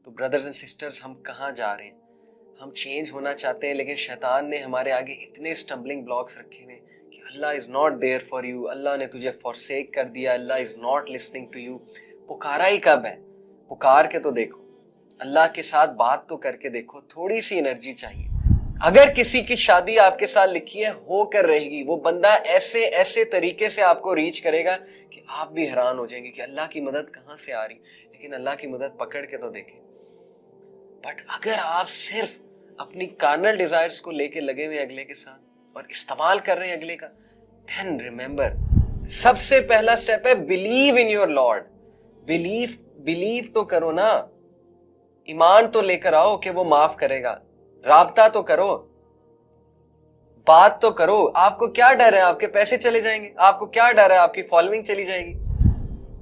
تو brothers and sisters ہم کہاں جا رہے ہیں؟ ہم چینج ہونا چاہتے ہیں لیکن شیطان نے ہمارے آگے اتنے اسٹمبلنگ بلاکس رکھے ہوئے کہ Allah is not there for you, Allah نے تجھے فورسیک کر دیا، Allah is not listening to you. پکارا ہی کب ہے؟ پکار کے تو دیکھو، اللہ کے ساتھ بات تو کر کے دیکھو، تھوڑی سی انرجی چاہیے۔ اگر کسی کی شادی آپ کے ساتھ لکھی ہے ہو کر رہے گی، وہ بندہ ایسے طریقے سے آپ کو ریچ کرے گا کہ آپ بھی حیران ہو جائیں گے کہ اللہ کی مدد کہاں سے آ رہی، لیکن اللہ کی مدد پکڑ کے تو دیکھیں۔ بٹ اگر آپ صرف اپنی کارنل ڈیزائرز کو لے کے لگے ہوئے اگلے کے ساتھ اور استعمال کر رہے ہیں اگلے کا، then remember سب سے پہلا سٹیپ ہے believe in your Lord۔ believe تو کرو نا، ایمان تو لے کر آؤ کہ وہ معاف کرے گا، رابطہ تو کرو، بات تو کرو۔ آپ کو کیا ڈر ہے آپ کے پیسے چلے جائیں گے؟ آپ کو کیا ڈر ہے آپ کی فالوئنگ چلی جائے گی؟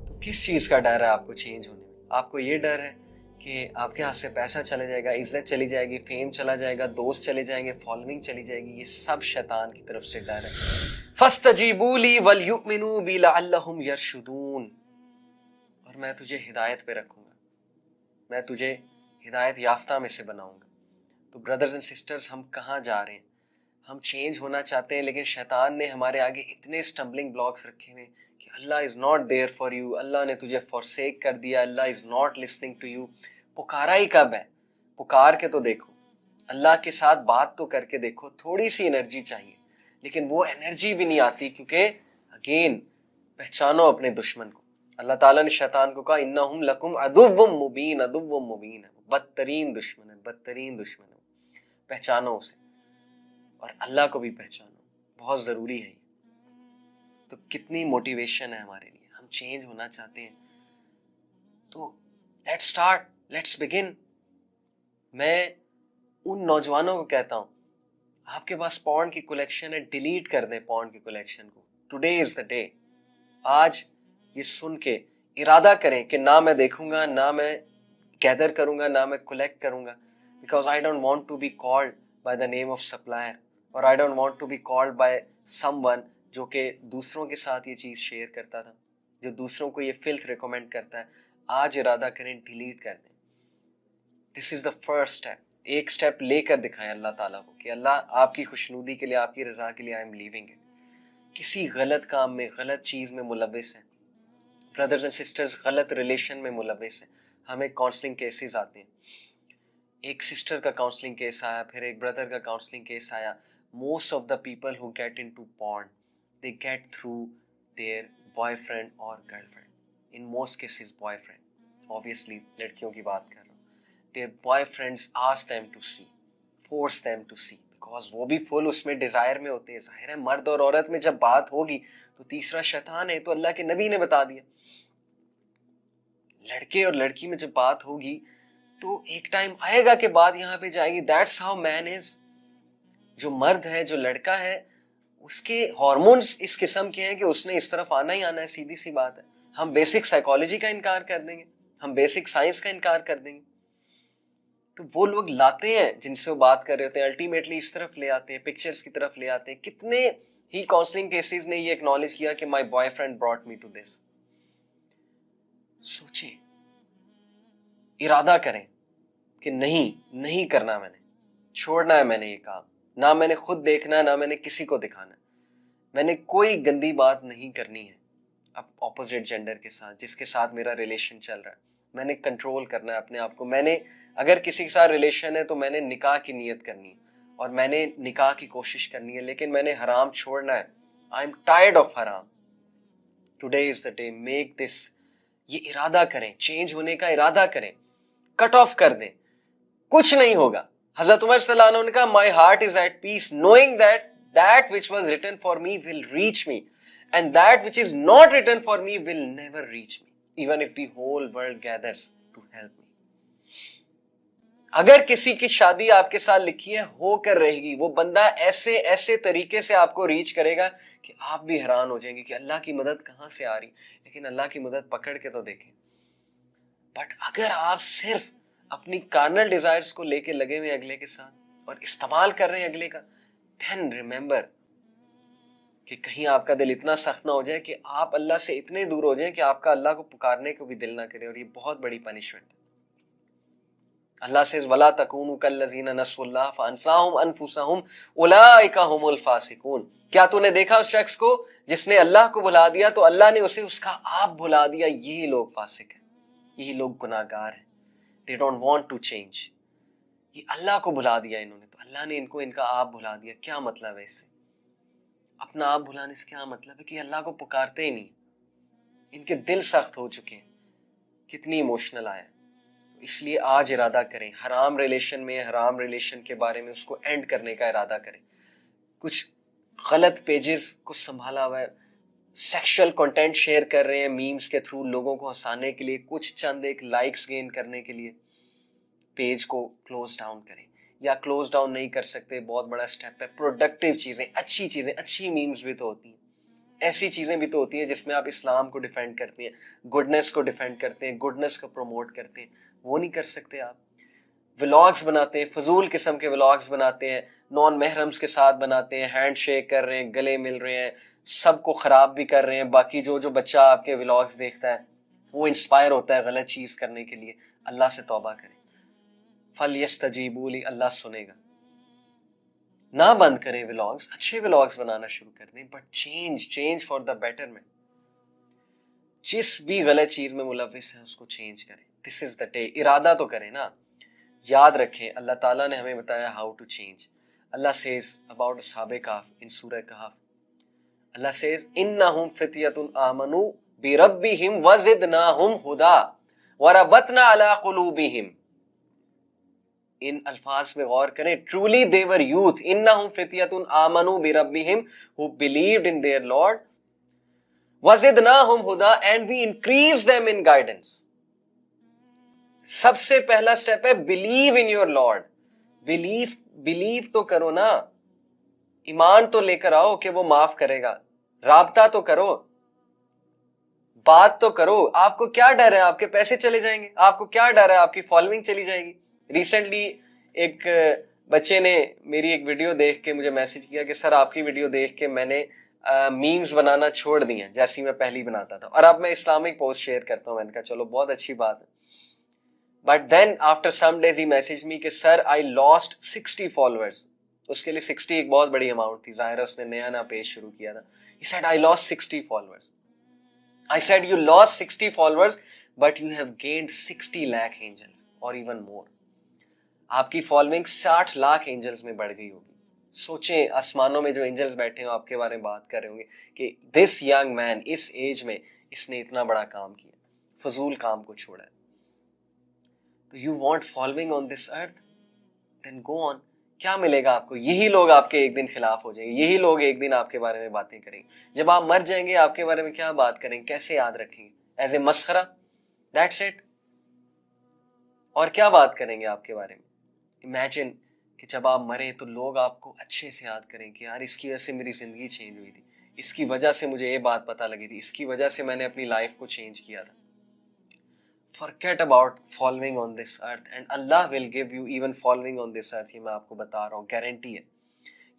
تو کس چیز کا ڈر ہے آپ کو چینج ہونے میں؟ آپ کو یہ ڈر ہے کہ آپ کے ہاتھ سے پیسہ چلے جائے گا، عزت چلی جائے گی، فیم چلا جائے گا، دوست چلے جائیں گے، فالوئنگ چلی جائے گی۔ یہ سب شیطان کی طرف سے ڈر ہے۔ فَاسْتَجِيبُوا لِي وَلْيُؤْمِنُوا بِي لَعَلَّهُمْ يَرْشُدُونَ، اور میں تجھے ہدایت پہ رکھوں گا، میں تجھے ہدایت یافتہ میں سے بناؤں گا۔ تو بردرز اینڈ سسٹرز ہم کہاں جا رہے ہیں؟ ہم چینج ہونا چاہتے ہیں لیکن شیطان نے ہمارے آگے اتنے اسٹمبلنگ بلاکس رکھے ہوئے کہ Allah is not there for you, Allah نے تجھے فورسیک کر دیا، Allah is not listening to you. پکارا ہی کب ہے؟ پکار کے تو دیکھو، اللہ کے ساتھ بات تو کر کے دیکھو، تھوڑی سی انرجی چاہیے، لیکن وہ انرجی بھی نہیں آتی کیونکہ اگین پہچانو اپنے دشمن کو۔ اللہ تعالیٰ نے شیطان کو کہا انہم لکم عدو مبین، عدو مبین ہے، بدترین دشمن ہے، بدترین دشمن ہے، پہچانو اسے اور اللہ کو بھی پہچانو، بہت ضروری ہے یہ۔ تو کتنی موٹیویشن ہے ہمارے لیے، ہم چینج ہونا چاہتے ہیں تو لیٹس اسٹارٹ، لیٹس بگن۔ میں ان نوجوانوں کو کہتا ہوں آپ کے پاس پورن کی کلیکشن ہے، ڈیلیٹ کر دیں پورن کی کلیکشن کو۔ Today is the day. آج یہ سن کے ارادہ کریں کہ نہ میں دیکھوں گا، نہ میں گیدر کروں گا، نہ میں کلیکٹ کروں گا، because I don't want to be called by the name of supplier, اور I don't want to be called by someone جو کہ دوسروں کے ساتھ یہ چیز شیئر کرتا تھا، جو دوسروں کو یہ فلتھ ریکمینڈ کرتا ہے۔ آج ارادہ کریں، ڈیلیٹ کر دیں۔ دس از دا فرسٹ اسٹیپ۔ ایک اسٹیپ لے کر دکھائیں اللہ تعالیٰ کو کہ اللہ آپ کی خوشنودی کے لیے، آپ کی رضا کے لیے آئی ایم لیونگ اٹ۔ کسی غلط کام میں، غلط چیز میں ملوث ہیں، بردرز اینڈ سسٹرز غلط ریلیشن میں ملوث ہیں، ہمیں کاؤنسلنگ کیسز آتے ہیں، ایک سسٹر کا کاؤنسلنگ کیس آیا، پھر ایک بردر کا کاؤنسلنگ کیس آیا۔ Most of the people who get into porn they get through their boyfriend اور girlfriend, in most cases boyfriend, obviously لڑکیوں کی بات کر رہا ہوں۔ their boyfriends ask them to see, force them to see, because وہ بھی فل اس میں ڈیزائر میں ہوتے ہیں۔ ظاہر ہے مرد اور عورت میں جب بات ہوگی تو تیسرا شیطان ہے، تو اللہ کے نبی نے بتا دیا۔ لڑکے اور لڑکی میں جب بات ہوگی تو ایک ٹائم آئے گا کہ بات یہاں پہ جائے گی۔ that's how man is۔ جو مرد ہے، جو لڑکا ہے، اس کے ہارمونز اس قسم کے ہیں کہ اس نے اس طرف آنا ہی آنا ہے، سیدھی سی بات ہے۔ ہم بیسک سائیکالوجی کا انکار کر دیں گے، ہم بیسک سائنس کا انکار کر دیں گے، تو وہ لوگ لاتے ہیں جن سے وہ بات کر رہے ہوتے ہیں، الٹیمیٹلی اس طرف لے آتے ہیں، پکچرز کی طرف لے آتے ہیں۔ کتنے ہی کاؤنسلنگ کیسز نے یہ ایکنالج کیا کہ my boyfriend brought me to this. سوچیں، ارادہ کریں کہ نہیں کرنا، میں نے چھوڑنا ہے، میں نے یہ کام نہ میں نے خود دیکھنا ہے، نہ میں نے کسی کو دکھانا ہے، میں نے کوئی گندی بات نہیں کرنی ہے اب اپوزٹ جینڈر کے ساتھ، جس کے ساتھ میرا ریلیشن چل رہا ہے۔ میں نے کنٹرول کرنا ہے اپنے آپ کو۔ میں نے اگر کسی کے ساتھ ریلیشن ہے تو میں نے نکاح کی نیت کرنی ہے اور میں نے نکاح کی کوشش کرنی ہے، لیکن میں نے حرام چھوڑنا ہے۔ آئی ایم ٹائرڈ آف حرام۔ Today is the day, make this, یہ ارادہ کریں، چینج ہونے کا ارادہ کریں، کٹ آف کر دیں، کچھ نہیں ہوگا۔ حضرت عمر صلی اللہ عنہ نے کہا my heart is at peace knowing that that which was written for me will reach me and that which is not written for me will never reach me even if the whole world gathers to help me۔ اگر کسی کی شادی آپ کے ساتھ لکھی ہے ہو کر رہے گی، وہ بندہ ایسے طریقے سے آپ کو ریچ کرے گا کہ آپ بھی حیران ہو جائیں گے کہ اللہ کی مدد کہاں سے آ رہی، لیکن اللہ کی مدد پکڑ کے تو دیکھیں۔ بٹ اگر آپ صرف اپنی کارنل ڈیزائرز کو لے کے لگے ہوئے اگلے کے ساتھ اور استعمال کر رہے ہیں اگلے کا، then remember کہ کہیں آپ کا دل اتنا سخت نہ ہو جائے کہ آپ اللہ سے اتنے دور ہو جائیں کہ آپ کا اللہ کو پکارنے کو بھی دل نہ کرے، اور یہ بہت بڑی پنشمنٹ ہے۔ Allah says وَلَا تَكُونُوا كَالَّذِينَ نَسُوا اللَّهَ فَأَنْسَاهُمْ أَنفُسَهُمْ أُولَٰئِكَ هُمُ الْفَاسِقُونَ. کیا تو نے دیکھا اس شخص کو جس نے اللہ کو بھلا دیا تو اللہ نے اسے اس کا آپ بھلا دیا؟ یہی لوگ فاسق ہیں، یہی لوگ گناہگار ہیں. They don't want to change. یہ اللہ کو بھلا دیا انہوں نے، تو اللہ نے ان کو ان کا آپ بھلا دیا. کیا مطلب ہے اس سے؟ اپنا آپ بھلانے سے کیا مطلب ہے کہ اللہ کو پکارتے ہی نہیں، ان کے دل سخت ہو چکے ہیں. کتنی ایموشنل آیا. اس لیے آج ارادہ کریں، حرام ریلیشن میں، حرام ریلیشن کے بارے میں اس کو اینڈ کرنے کا ارادہ کریں. کچھ غلط پیجز کو سنبھالا ہوا ہے، سیکشل کنٹینٹ شیئر کر رہے ہیں میمز کے تھرو لوگوں کو ہنسانے کے لیے، کچھ چند ایک لائکس گین کرنے کے لیے. پیج کو کلوز ڈاؤن کریں، یا کلوز ڈاؤن نہیں کر سکتے بہت بڑا سٹیپ ہے. پروڈکٹیو چیزیں، اچھی میمز بھی تو ہوتی ہیں، ایسی چیزیں بھی تو ہوتی ہیں جس میں آپ اسلام کو ڈیفینڈ کرتے ہیں، گڈنس کو ڈیفینڈ کرتے ہیں، گڈنس کو پروموٹ کرتے ہیں. وہ نہیں کر سکتے آپ. ولاگز بناتے ہیں، فضول قسم کے ولاگز بناتے ہیں، نان محرمز کے ساتھ بناتے ہیں، ہینڈ شیک کر رہے ہیں، گلے مل رہے ہیں، سب کو خراب بھی کر رہے ہیں. باقی جو بچہ آپ کے ولاگز دیکھتا ہے وہ انسپائر ہوتا ہے غلط چیز کرنے کے لیے. اللہ سے توبہ کریں. فَلْيَسْتَجِيبُوا لِي، اللہ سنے گا. نہ بند کریں ولاگز، اچھے ولاگز بنانا شروع کر دیں، but change for the betterment. جس بھی غلط چیز میں ملوث ہے اس کو چینج کریں. دس از دا ڈے. ارادہ تو کریں نا. یاد رکھیں اللہ تعالیٰ نے ہمیں بتایا how to change. Allah says about اصحاب کہف ان سورہ کہف، اللہ سیز انہم فتیۃ آمنوا بربہم وزدناہم ہدی وربطنا علی قلوبہم. ان الفاظ میں غور کریں. Truly they were youth. انہم فتیۃ آمنوا بربہم who believed in their Lord. وزدناہم ہدی and we increased them in guidance. سب سے پہلا سٹیپ ہے believe in your lord. Blue تو کرو نا، ایمان تو لے کر آؤ کہ وہ معاف کرے گا. رابطہ تو کرو، بات تو کرو. آپ کو کیا ڈر ہے آپ کے پیسے چلے جائیں گے؟ آپ کو کیا ڈر ہے آپ کی فالوئنگ چلی جائے گی؟ ریسنٹلی ایک بچے نے میری ایک ویڈیو دیکھ کے مجھے میسج کیا کہ سر آپ کی ویڈیو دیکھ کے میں نے میمز بنانا چھوڑ دی ہیں جیسی میں پہلی بناتا تھا، اور اب میں اسلامک پوسٹ شیئر کرتا ہوں. میں نے کہا چلو بہت اچھی بات ہے. But then after some days he messaged me کہ sir I lost 60 followers. اس کے لیے 60 ایک بہت بڑی اماؤنٹ تھی، ظاہر ہے اس نے نیا پیج شروع کیا تھا. He said I lost 60 followers. I said you lost 60 followers but you have gained 60 lakh angels or even more. آپ کی فالوئنگ 60 لاکھ اینجلز میں بڑھ گئی ہوگی. سوچیں آسمانوں میں جو اینجلز بیٹھے ہیں آپ کے بارے میں بات کر رہے ہوں گے کہ دس ینگ مین اس ایج میں اس نے اتنا بڑا کام کیا، فضول کام کو چھوڑا ہے. You want following on this earth? Then go on. کیا ملے گا آپ کو؟ یہی لوگ آپ کے ایک دن خلاف ہو جائیں گے، یہی لوگ ایک دن آپ کے بارے میں باتیں کریں گے. جب آپ مر جائیں گے آپ کے بارے میں کیا بات کریں گے؟ کیسے یاد رکھیں گے؟ ایز اے مسخرہ؟ That's it. اور کیا بات کریں گے آپ کے بارے میں؟ امیجن کہ جب آپ مریں تو لوگ آپ کو اچھے سے یاد کریں کہ یار اس کی وجہ سے میری زندگی چینج ہوئی تھی، اس کی وجہ سے مجھے یہ بات پتہ لگی تھی، اس کی وجہ سے میں نے اپنی لائف کو چینج کیا تھا. Forget about following on this earth and Allah will give you even following on this earth. یہ میں آپ کو بتا رہا ہوں، گارنٹی ہے.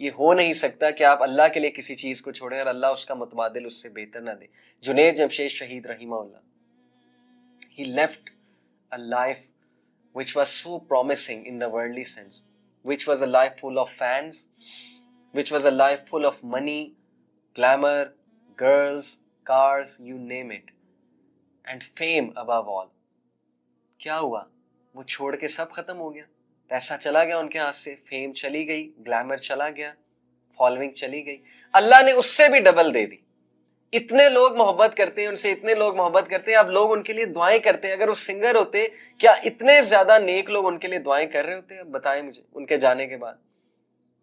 یہ ہو نہیں سکتا کہ آپ اللہ کے لیے کسی چیز کو چھوڑیں اور اللہ اس کا متبادل اس سے بہتر نہ دے. جنید جمشید شہید رحمہ اللہ، he left a life which was so promising in the worldly sense, which was a life full of fans, which was a life full of money, glamour, girls, cars, you name it, and fame above all. کیا ہوا؟ وہ چھوڑ کے سب ختم ہو گیا. پیسہ چلا گیا ان کے ہاتھ سے، فیم چلی گئی، گلیمر چلا گیا، فالوئنگ چلی گئی. اللہ نے اس سے بھی ڈبل دے دی. اتنے لوگ محبت کرتے ہیں ان سے، اتنے لوگ محبت کرتے ہیں، اب لوگ ان کے لیے دعائیں کرتے ہیں. اگر وہ سنگر ہوتے کیا اتنے زیادہ نیک لوگ ان کے لیے دعائیں کر رہے ہوتے؟ اب بتائیں مجھے، ان کے جانے کے بعد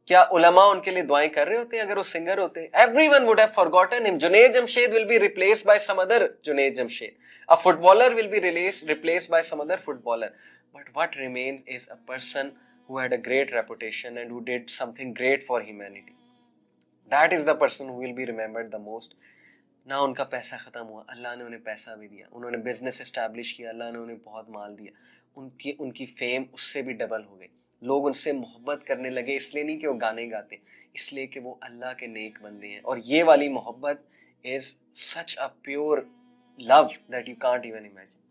کیا علماء ان کے لیے دعائیں کر رہے ہوتے اگر وہ سنگر ہوتے؟ Everyone would have forgotten him. Junaid Jamshed will be replaced by some other Junaid Jamshed. A footballer will be replaced by some other footballer. But what remains is a person who had a great reputation and who did something great for humanity. That is the person who will be remembered the most. نہ ان کا پیسہ ختم ہوا، اللہ نے انہیں پیسہ بھی دیا، انہوں نے بزنس اسٹیبلش کیا، اللہ نے انہیں بہت مال دیا. ان کی فیم اس سے بھی ڈبل ہو گئی. لوگ ان سے محبت کرنے لگے، اس لیے نہیں کہ وہ گانے گاتے، اس لیے کہ وہ اللہ کے نیک بندے ہیں. اور یہ والی محبت is such a pure love that you can't even imagine.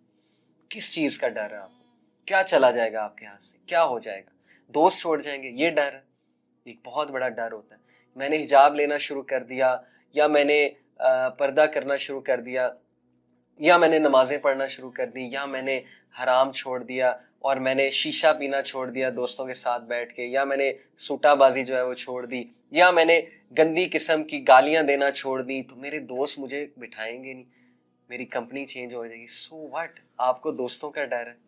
کس چیز کا ڈر ہے آپ کو؟ کیا چلا جائے گا آپ کے ہاتھ سے, کیا ہو جائے گا, دوست چھوڑ جائیں گے, یہ ڈر ہے. ایک بہت بڑا ڈر ہوتا ہے. میں نے حجاب لینا شروع کر دیا, یا میں نے پردہ کرنا شروع کر دیا, یا میں نے نمازیں پڑھنا شروع کر دی, یا میں نے حرام چھوڑ دیا, اور میں نے شیشہ پینا چھوڑ دیا دوستوں کے ساتھ بیٹھ کے, یا میں نے سوٹا بازی جو ہے وہ چھوڑ دی, یا میں نے گندی قسم کی گالیاں دینا چھوڑ دی, تو میرے دوست مجھے بٹھائیں گے نہیں, میری کمپنی چینج ہو جائے گی. سو واٹ, آپ کو دوستوں کا ڈر ہے.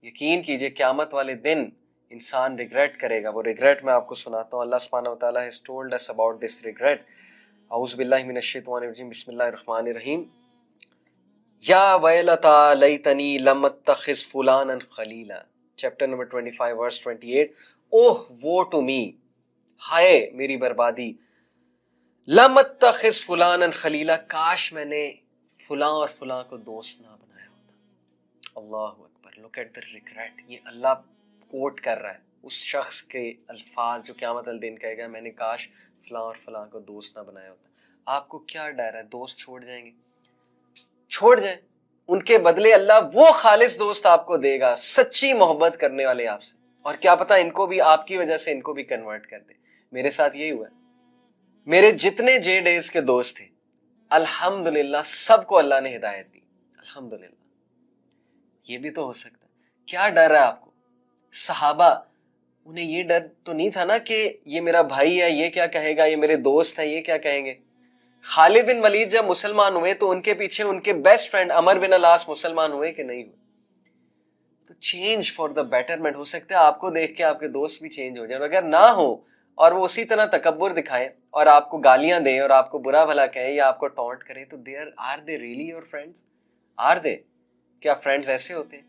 یقین کیجئے قیامت والے دن انسان ریگریٹ کرے گا. وہ ریگریٹ میں آپ کو سناتا ہوں. اللہ سبحانہ و تعالیٰ has told us about this regret. اعوذ باللہ من الشیطان الرجیم, بسم اللہ الرحمن الرحیم. یا ویلتا لیتنی لم اتخذ فلانا خلیلا, چیپٹر نمبر 25 ورس 28. اوہ وو ٹو می, ہائے میری بربادی, لم اتخذ فلانا خلیلا, کاش میں نے فلاں اور فلاں کو دوست نہ بنایا ہوتا. اللہ اکبر, لک ایٹ دی ریگریٹ. یہ اللہ کوٹ کر رہا ہے اس شخص کے الفاظ جو قیامت الدین کہے گا میں نے کاش فلاں اور فلاں کو دوست نہ بنایا ہوتا. آپ کو کیا ڈر ہے؟ دوست چھوڑ جائیں گے, چھوڑ جائیں, ان کے بدلے اللہ وہ خالص دوست آپ کو دے گا, سچی محبت کرنے والے آپ سے, اور کیا پتا ان کو بھی آپ کی وجہ سے ان کو بھی کنورٹ کر دے. میرے ساتھ یہی ہوا ہے. میرے جتنے جے ڈیز کے دوست تھے الحمدللہ سب کو اللہ نے ہدایت دی, الحمدللہ. یہ بھی تو ہو سکتا ہے. کیا ڈر ہے آپ کو؟ صحابہ انہیں یہ ڈر تو نہیں تھا نا کہ یہ میرا بھائی ہے, یہ کیا کہے گا, یہ میرے دوست ہیں, یہ کیا کہیں گے. خالد بن ولید جب مسلمان ہوئے تو ان کے پیچھے ان کے بیسٹ فرینڈ عمر بن العاص مسلمان ہوئے کہ نہیں ہوئے. تو چینج فار دا بیٹرمنٹ. ہو سکتا ہے آپ کو دیکھ کے آپ کے دوست بھی چینج ہو جائیں, اگر نہ ہو اور وہ اسی طرح تکبر دکھائیں اور آپ کو گالیاں دیں اور آپ کو برا بھلا کہیں یا آپ کو ٹونٹ کریں, تو are they really your friends? Are they? کیا فرینڈز ایسے ہوتے ہیں؟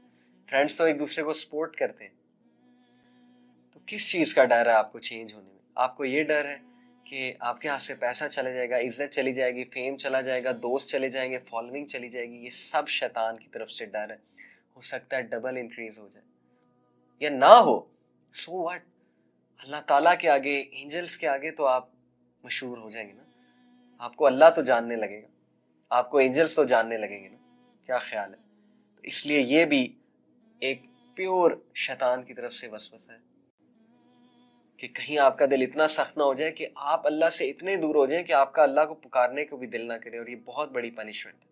فرینڈز تو ایک دوسرے کو سپورٹ کرتے ہیں. تو کس چیز کا ڈر ہے آپ کو چینج ہونے میں؟ آپ کو یہ ڈر ہے کہ آپ کے ہاتھ سے پیسہ چلے جائے گا, عزت چلی جائے گی, فیم چلا جائے گا, دوست چلے جائیں گے, فالوئنگ چلی جائے گی. یہ سب شیطان کی طرف سے ڈر ہے. ہو سکتا ہے ڈبل انکریز ہو جائے یا نہ ہو. سو واٹ, اللہ تعالیٰ کے آگے, اینجلز کے آگے تو آپ مشہور ہو جائیں گے نا. آپ کو اللہ تو جاننے لگے گا, آپ کو اینجلز تو جاننے لگیں گے نا. کیا خیال ہے؟ تو اس لیے یہ بھی ایک پیور شیطان کی طرف سے وسوسہ ہے کہ کہیں آپ کا دل اتنا سخت نہ ہو جائے کہ آپ اللہ سے اتنے دور ہو جائیں کہ آپ کا اللہ کو پکارنے کو بھی دل نہ کرے. اور یہ بہت بڑی پنشمنٹ ہے.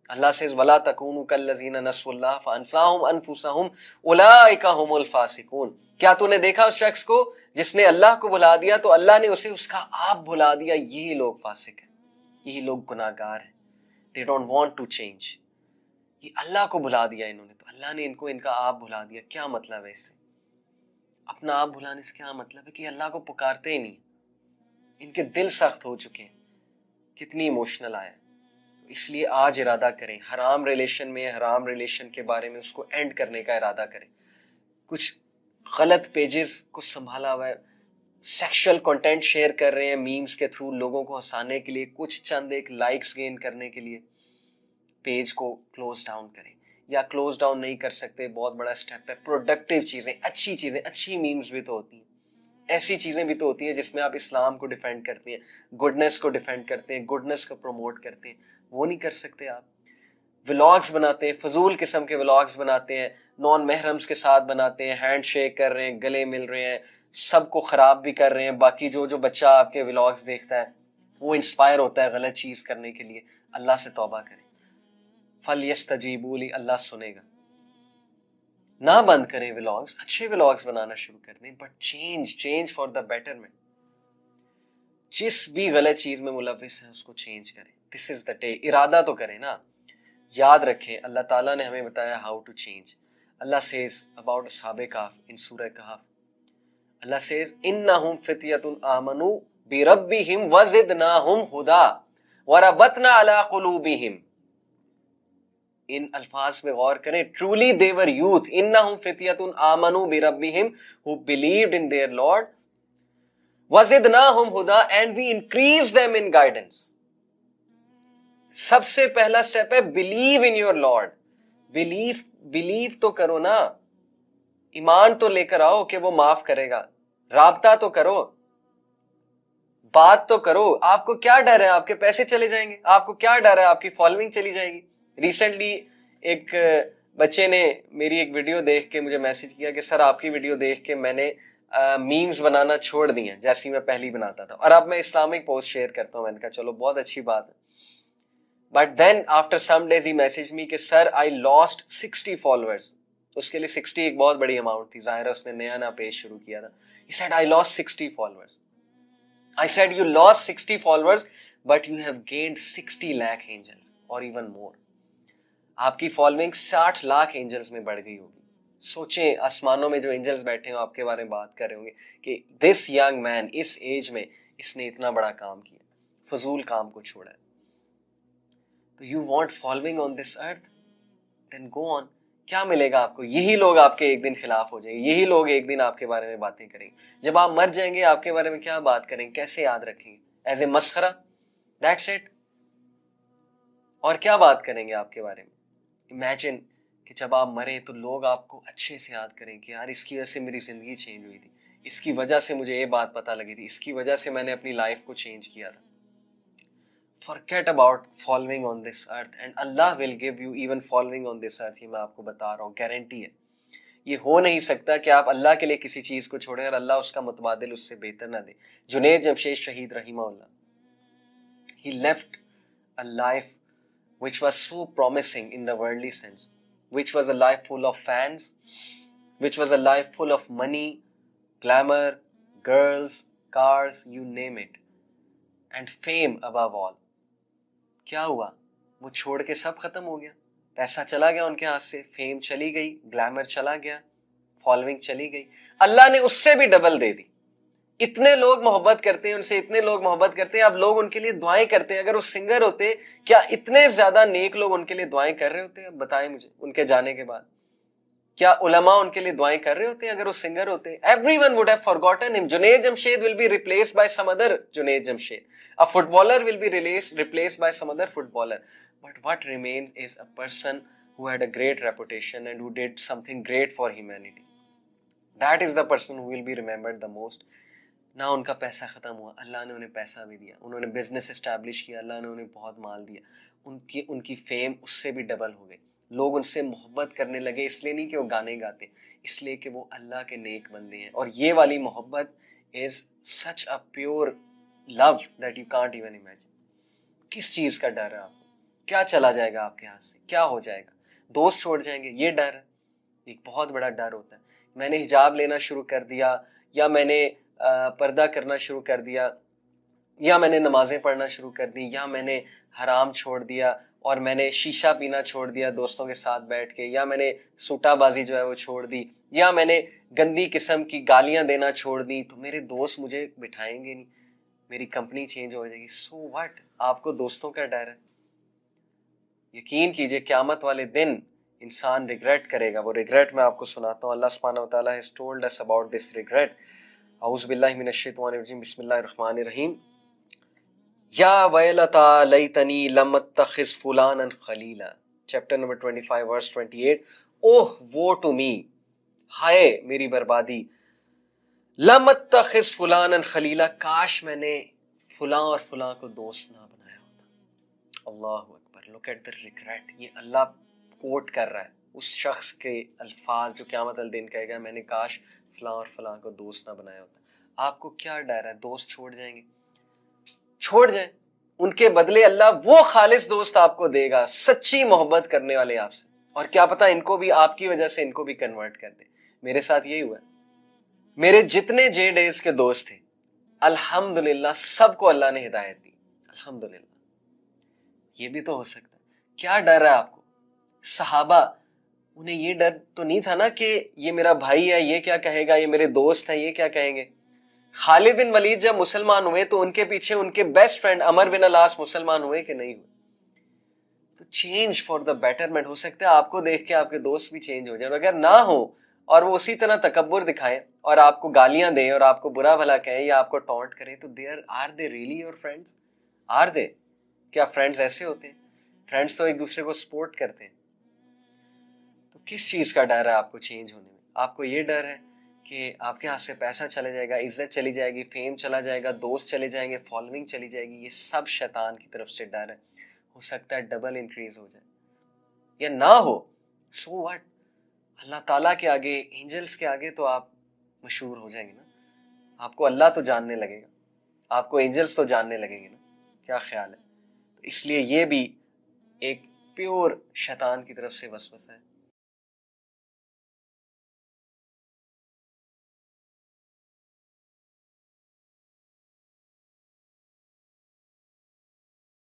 اللہ سے وَلَا تَكُونُوا كَالَّذِينَ نَسُوا اللَّهَ فَأَنسَاهُمْ أَنفُسَهُمْ أُولَٰئِكَ هُمُ الْفَاسِقُونَ. کیا تو نے دیکھا اس شخص کو جس نے اللہ کو بھلا دیا تو اللہ نے اسے اس کا آپ بھلا دیا. یہی لوگ فاسق ہیں, یہی لوگ گناہگار ہیں. They don't want to change. یہ اللہ کو بھلا دیا انہوں نے, تو اللہ نے ان کو ان کا آپ بھلا دیا. کیا مطلب ہے اس سے؟ اپنا آپ بھلانے سے کیا مطلب ہے کہ اللہ کو پکارتے ہی نہیں, ان کے دل سخت ہو چکے ہیں. کتنی ایموشنل آیا. اس لیے آج ارادہ کریں, حرام ریلیشن میں, حرام ریلیشن کے بارے میں اس کو اینڈ کرنے کا ارادہ کریں. کچھ غلط پیجز کو سنبھالا ہوا ہے, سیکشل کنٹینٹ شیئر کر رہے ہیں میمز کے تھرو لوگوں کو ہنسانے کے لیے, کچھ چند ایک لائکس گین کرنے کے لیے. پیج کو کلوز ڈاؤن کریں, یا کلوز ڈاؤن نہیں کر سکتے, بہت بڑا سٹیپ ہے. پروڈکٹیو چیزیں, اچھی چیزیں, اچھی میمز بھی تو ہوتی ہیں, ایسی چیزیں بھی تو ہوتی ہیں جس میں آپ اسلام کو ڈیفینڈ کرتے ہیں, گڈنس کو ڈیفینڈ کرتے ہیں, گڈنس کو پروموٹ کرتے ہیں. وہ نہیں کر سکتے آپ. ولاگز بناتے ہیں, فضول قسم کے ولاگز بناتے ہیں, نان محرمز کے ساتھ بناتے ہیں, ہینڈ شیک کر رہے ہیں, گلے مل رہے ہیں, سب کو خراب بھی کر رہے ہیں. باقی جو بچہ آپ کے ولاگز دیکھتا ہے وہ انسپائر ہوتا ہے غلط چیز کرنے کے لیے. اللہ سے توبہ کریں. فَلْيَسْتَجِيبُوا لِي, اللہ سنے گا. نہ بند کریں ولاگز, اچھے ولاگز بنانا شروع کر دیں, but change for the betterment. جس بھی غلط چیز میں ملوث ہیں اس کو چینج کریں. دس از دا ڈے. ارادہ تو کریں نا. یاد رکھیں اللہ تعالیٰ نے ہمیں بتایا how to change. Allah says about اصحاب کہف ان سورہ کہف, اللہ سیز انہم فتیۃ آمنوا بربہم وزدناہم ہدی وربطنا علی قلوبہم. ان الفاظ میں غور کریں. Truly they were youth. انہم فتیۃ آمنوا بربہم, who believed in their Lord. وزدناہم ہدی, and we increased them in guidance. سب سے پہلا سٹیپ ہے believe in your Lord. believe تو کرو نا, ایمان تو لے کر آؤ کہ وہ معاف کرے گا. رابطہ تو کرو, بات تو کرو. آپ کو کیا ڈر ہے آپ کے پیسے چلے جائیں گے؟ آپ کو کیا ڈر ہے آپ کی فالوئنگ چلی جائے گی؟ ریسنٹلی ایک بچے نے میری ایک ویڈیو دیکھ کے مجھے میسج کیا کہ سر آپ کی ویڈیو دیکھ کے میں نے میمز بنانا چھوڑ دی ہیں جیسی میں پہلی بناتا تھا، اور اب میں اسلامک پوسٹ شیئر کرتا ہوں. میں نے کہا چلو بہت اچھی بات ہے. But then after some days he message me کہ سر آئی لاسٹ 60 فالوورز. اس کے لیے 60 ایک بہت بڑی اماؤنٹ تھی، ظاہر ہے اس نے نیا پیج شروع کیا تھا. He said I lost 60 followers. I said you lost 60 followers but you have gained 60 lakh angels or even more. آپ کی فالوئنگ 60 لاکھ اینجلز میں بڑھ گئی ہوگی. سوچیں آسمانوں میں جو اینجلز بیٹھے ہیں آپ کے بارے میں بات کر رہے ہوں گے کہ دس ینگ مین اس ایج میں اس نے اتنا بڑا کام کیا، فضول کام کو چھوڑا ہے. تو یو وانٹ فالوئنگ آن دس ارتھ، دین گو آن. کیا ملے گا آپ کو؟ یہی لوگ آپ کے ایک دن خلاف ہو جائیں گے، یہی لوگ ایک دن آپ کے بارے میں باتیں کریں گے. جب آپ مر جائیں گے آپ کے بارے میں کیا بات کریں گے، کیسے یاد رکھیں گے؟ ایز اے مسخرہ، دیٹس اٹ. اور کیا بات کریں گے آپ کے بارے میں؟ امیجن کہ جب آپ مرے تو لوگ آپ کو اچھے سے یاد کریں کہ یار اس کی وجہ سے میری زندگی چینج ہوئی تھی، اس کی وجہ سے مجھے یہ بات پتہ لگی تھی، اس کی وجہ سے میں نے اپنی لائف کو چینج کیا تھا. Forget about following on this earth and Allah will give you even following on this earth. یہ میں آپ کو بتا رہا ہوں، گارنٹی ہے. یہ ہو نہیں سکتا کہ آپ اللہ کے لیے کسی چیز کو چھوڑیں اور اللہ اس کا متبادل اس سے بہتر نہ دے. جنید جمشید شہید رحمہ اللہ, he left a life which was so promising in the worldly sense, which was a life full of fans, which was a life full of money, glamour, girls, cars, you name it, and fame above all. کیا ہوا؟ وہ چھوڑ کے سب ختم ہو گیا. پیسہ چلا گیا ان کے ہاتھ سے، فیم چلی گئی، گلیمر چلا گیا، فالوئنگ چلی گئی. اللہ نے اس سے بھی ڈبل دے دی. اتنے لوگ محبت کرتے ہیں ان سے، اتنے لوگ محبت کرتے ہیں، اب لوگ ان کے لیے دعائیں کرتے ہیں. اگر وہ سنگر ہوتے کیا اتنے زیادہ نیک لوگ ان کے لیے دعائیں کر رہے ہوتے ہیں؟ بتائیں مجھے. ان کے جانے کے بعد کیا علماء ان کے لیے دعائیں کر رہے ہوتے ہیں اگر وہ سنگر ہوتے؟ Everyone would have forgotten him. Junaid Jamshed will be replaced by some other Junaid Jamshed. A footballer will be replaced by some other footballer. But what remains is a person who had a great reputation and who did something great for humanity. That is the person who will be remembered the most. نہ ان کا پیسہ ختم ہوا، اللہ نے انہیں پیسہ بھی دیا، انہوں نے بزنس اسٹیبلش کیا، اللہ نے انہیں بہت مال دیا، ان کی فیم اس سے بھی ڈبل ہو گئی. لوگ ان سے محبت کرنے لگے، اس لیے نہیں کہ وہ گانے گاتے، اس لیے کہ وہ اللہ کے نیک بندے ہیں. اور یہ والی محبت is such a pure love that you can't even imagine. کس چیز کا ڈر ہے آپ کو؟ کیا چلا جائے گا آپ کے ہاتھ سے؟ کیا ہو جائے گا؟ دوست چھوڑ جائیں گے، یہ ڈر ہے. ایک بہت بڑا ڈر ہوتا ہے. میں نے حجاب لینا شروع کر دیا، یا میں نے پردہ کرنا شروع کر دیا، یا میں نے نمازیں پڑھنا شروع کر دی، یا میں نے حرام چھوڑ دیا اور میں نے شیشہ پینا چھوڑ دیا دوستوں کے ساتھ بیٹھ کے، یا میں نے سوٹا بازی جو ہے وہ چھوڑ دی، یا میں نے گندی قسم کی گالیاں دینا چھوڑ دی، تو میرے دوست مجھے بٹھائیں گے نہیں، میری کمپنی چینج ہو جائے گی. So what? آپ کو دوستوں کا ڈر ہے. یقین کیجئے قیامت والے دن انسان ریگریٹ کرے گا. وہ ریگریٹ میں آپ کو سناتا ہوں. اللہ سبحانہ وتعالیٰ has told us about this regret. اعوذ باللہ من الشیطان الرجیم، بسم اللہ الرحمن الرحیم. یا ویلتا لیتنی لم اتخذ فلانا خلیلا، چیپٹر نمبر 25 ورس 28. اوہ وو ٹو می، ہائے میری بربادی، لم اتخذ فلانا خلیلا، کاش میں نے فلاں اور فلاں کو دوست نہ بنایا ہوتا. اللہ اکبر، لک ایٹ the regret. یہ اللہ کوٹ کر رہا ہے اس شخص کے الفاظ جو قیامت الدین کہے گا میں نے کاش فلاں اور فلاں کو دوست نہ بنایا ہوتا. آپ کو کیا ڈر ہے؟ دوست چھوڑ جائیں گے؟ چھوڑ جائیں. ان کے بدلے اللہ وہ خالص دوست آپ کو دے گا، سچی محبت کرنے والے آپ سے. اور کیا پتا ان کو بھی آپ کی وجہ سے ان کو بھی کنورٹ کر دے. میرے ساتھ یہی ہوا ہے. میرے جتنے جے ڈیز کے دوست تھے الحمدللہ سب کو اللہ نے ہدایت دی، الحمدللہ. یہ بھی تو ہو سکتا ہے. کیا ڈر ہے آپ کو؟ صحابہ انہیں یہ ڈر تو نہیں تھا نا کہ یہ میرا بھائی ہے، یہ کیا کہے گا، یہ میرے دوست ہیں، یہ کیا کہیں گے. خالد بن ولید جب مسلمان ہوئے تو ان کے پیچھے ان کے بیسٹ فرینڈ عمر بن العاص مسلمان ہوئے کہ نہیں ہوئے. تو چینج فار دا بیٹرمنٹ. ہو سکتا ہے آپ کو دیکھ کے آپ کے دوست بھی چینج ہو جائیں، اور اگر نہ ہو اور وہ اسی طرح تکبر دکھائیں اور آپ کو گالیاں دیں اور آپ کو برا بھلا کہیں یا آپ کو ٹونٹ کریں، تو are they really your friends? Are they? کیا فرینڈز ایسے ہوتے ہیں؟ فرینڈز تو ایک دوسرے کو سپورٹ کرتے ہیں. تو کس چیز کا ڈر ہے آپ کو چینج ہونے میں؟ آپ کو یہ ڈر ہے کہ آپ کے ہاتھ سے پیسہ چلے جائے گا، عزت چلی جائے گی، فیم چلا جائے گا، دوست چلے جائیں گے، فالوئنگ چلی جائے گی. یہ سب شیطان کی طرف سے ڈر ہے. ہو سکتا ہے ڈبل انکریز ہو جائے یا نہ ہو. سو واٹ، اللہ تعالیٰ کے آگے، اینجلس کے آگے تو آپ مشہور ہو جائیں گے نا، آپ کو اللہ تو جاننے لگے گا، آپ کو اینجلس تو جاننے لگیں گے نا. کیا خیال ہے؟ تو اس لیے یہ بھی ایک پیور شیطان کی طرف سے وسوسہ ہے.